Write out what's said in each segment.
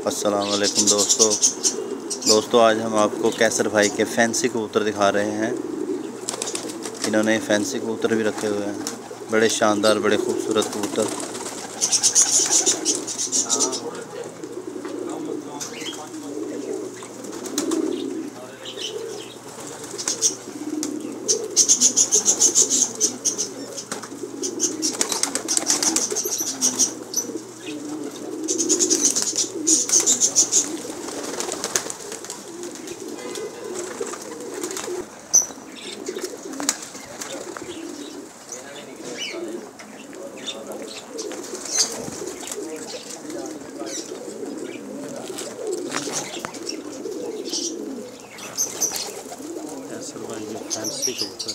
अस्सलाम वालेकुम दोस्तों आज हम आपको कैसर भाई के फैंसी कबूतर दिखा रहे हैं। इन्होंने फैंसी कबूतर भी रखे हुए हैं, बड़े शानदार बड़े खूबसूरत कबूतर। कैसर भाई के फैंसी कबूतर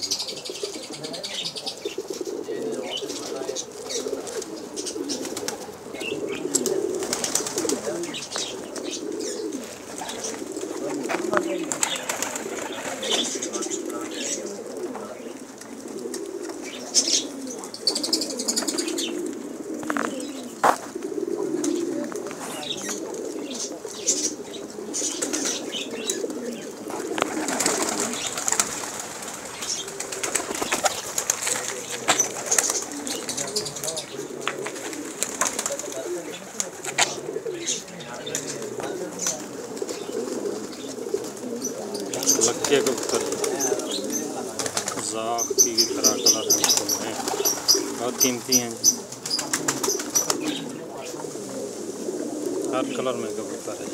लक्के कबूतर जाख की तरह कलर है, बहुत कीमती हैं। हर कलर में कबूतर है।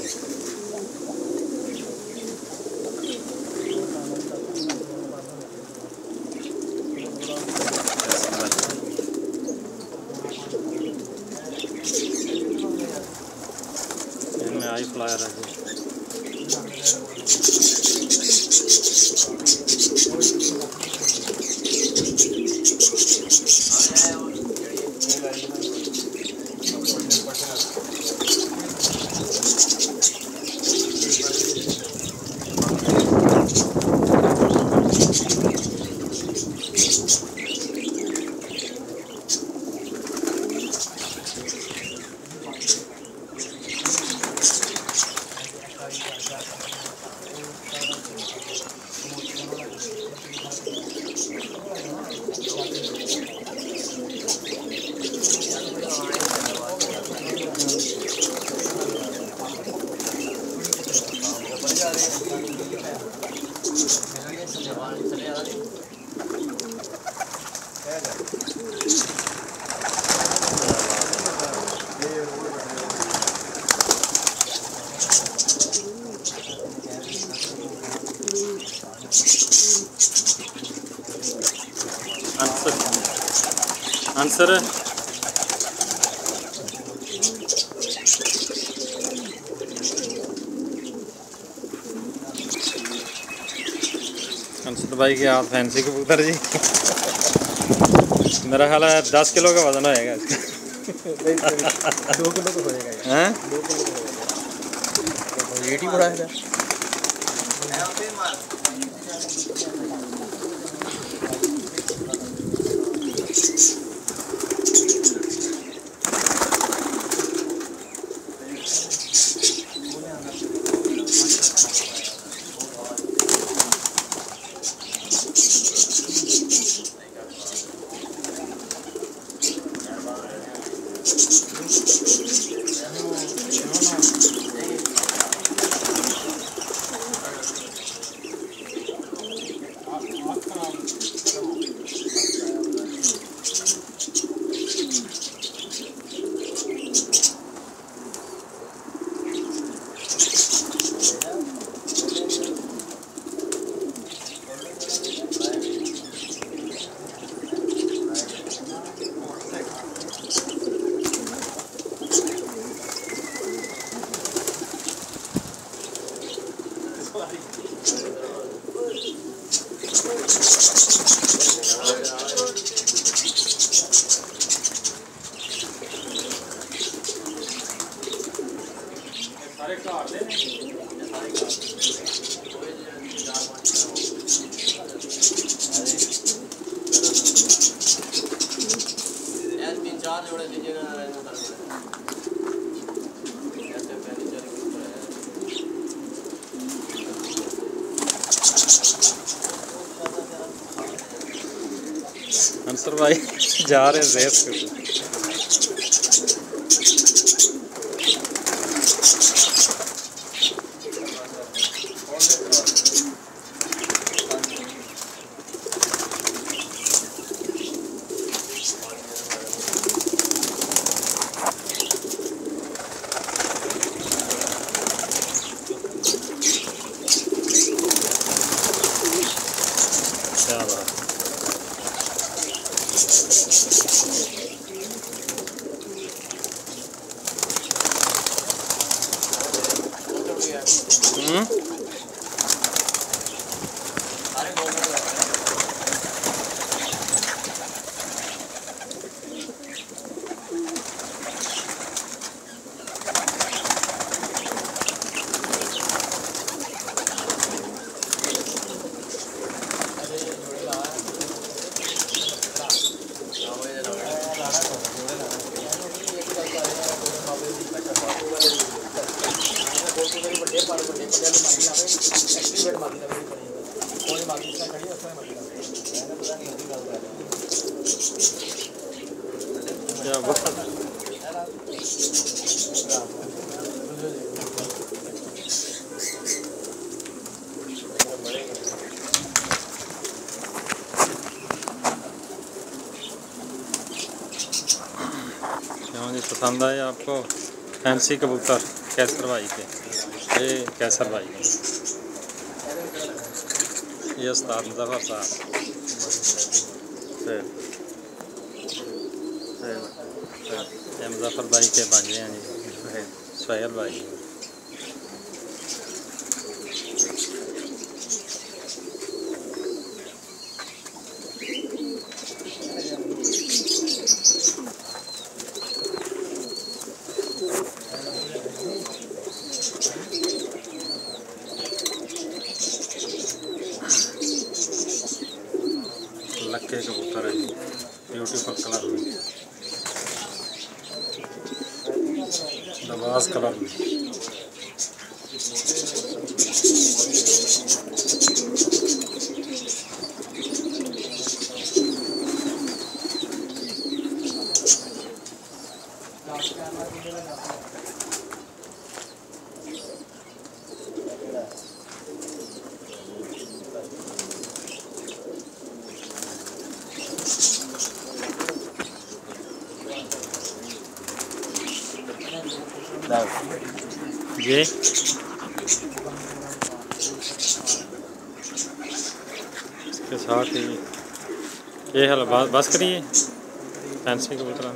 इनमें आई फ्लायर है जी। आंसर अंसर भाई के हाथ फैंसी कबूतर जी। मेरा ख्याल है 10 किलो का वजन होएगा इसका। 2 किलो का होएगा। हैं 2 किलो का होएगा। वेट ही बड़ा है। चार जोड़े दीजिएगा। कैसर भाई जा रहे हैं रेस पे। क्या बात क्या बात। क्यों जी पसंद आए आपको फैंसी कबूतर कैसर भाई के? ये कैसर भाई के, ये उस्ताद मुज़फ़्फ़र साहब, ये मुज़फ़्फ़र भाई के भांजे हैं जी, सोहेल भाई। लक्के कबूतर है जी, ब्यूटीफुल कलर में, दबास कलर में। ये इसके साथ ही ये हल बस करिए फैंसी कबूतर।